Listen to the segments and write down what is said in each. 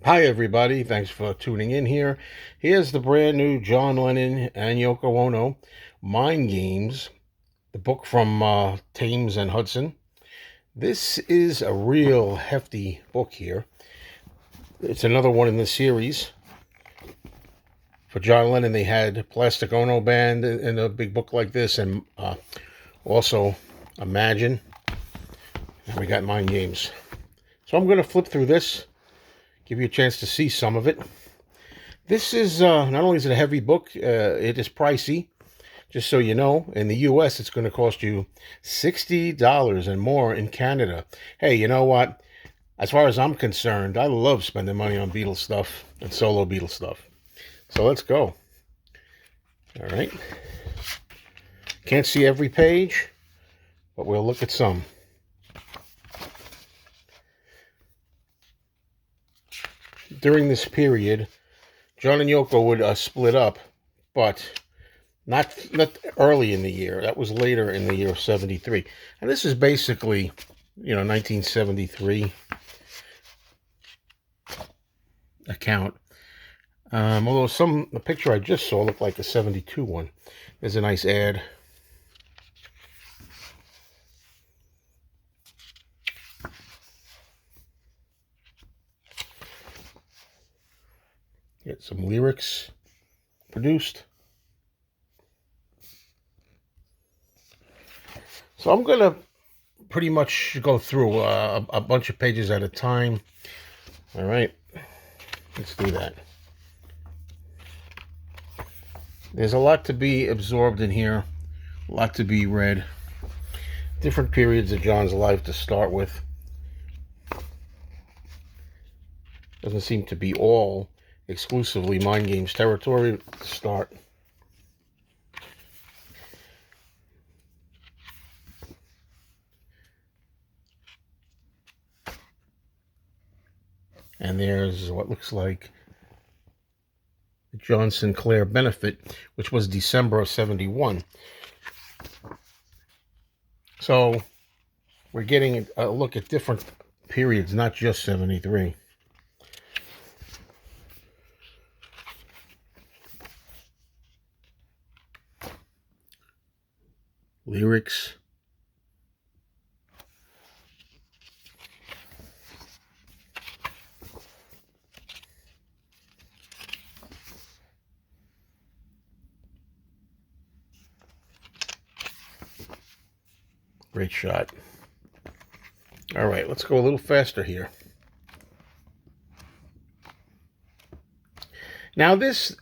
Hi, everybody. Thanks for tuning in here. Here's the brand new John Lennon and Yoko Ono Mind Games, the book from Thames and Hudson. This is a real hefty book here. It's another one in the series. For John Lennon, they had Plastic Ono Band in a big book like this, and also Imagine. And we got Mind Games. So I'm going to flip through this, give you a chance to see some of it. This is, not only is it a heavy book, it is pricey. Just so you know, in the U.S., it's going to cost you $60 and more in Canada. Hey, you know what? As far as I'm concerned, I love spending money on Beatles stuff and solo Beatles stuff. So let's go. All right. Can't see every page, but we'll look at some. During this period, John and Yoko would split up, but not early in the year. That was later in the year of 73. And this is basically, 1973 account. Although the picture I just saw looked like a 72 one. There's a nice ad. Get some lyrics produced. So I'm going to pretty much go through a bunch of pages at a time. All right, let's do that. There's a lot to be absorbed in here, a lot to be read. Different periods of John's life to start with. Doesn't seem to be all exclusively Mind Games territory to start. And there's what looks like the John Sinclair benefit, which was December of 71. So we're getting a look at different periods, not just 73. Lyrics. Great shot. All right, let's go a little faster here. Now this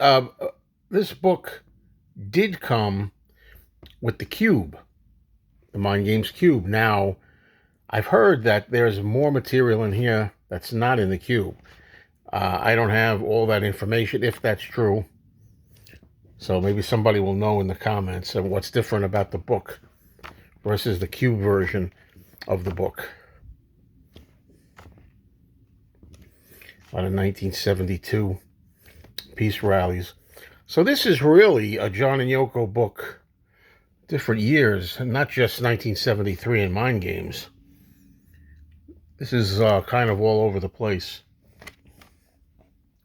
book did come with the cube, the Mind Games cube. Now, I've heard that there's more material in here that's not in the cube. I don't have all that information, if that's true. So maybe somebody will know in the comments of what's different about the book versus the cube version of the book. A lot of 1972 peace rallies. So this is really a John and Yoko book, different years, not just 1973 and Mind Games. This is kind of all over the place,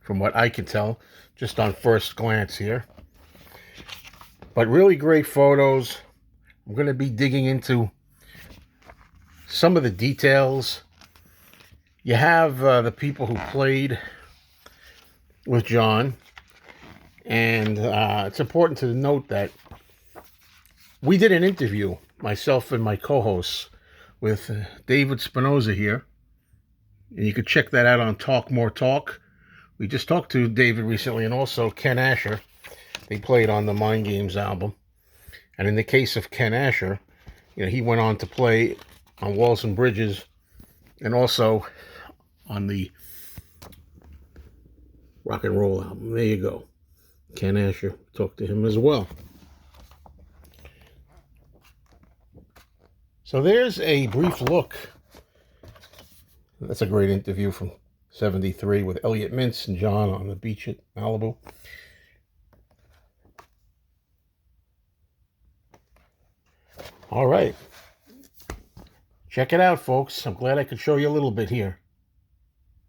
from what I can tell, just on first glance here. But really great photos. I'm going to be digging into some of the details. You have the people who played with John, and it's important to note that we did an interview, myself and my co-hosts, with David Spinoza here, and you could check that out on Talk More Talk. We just talked to David recently, and also Ken Asher. They played on the Mind Games album. And in the case of Ken Asher, he went on to play on Walls and Bridges and also on the rock and roll album. There you go. Ken Asher, talked to him as well. So there's a brief look. That's a great interview from 73 with Elliot Mintz and John on the beach at Malibu. All right. Check it out, folks. I'm glad I could show you a little bit here.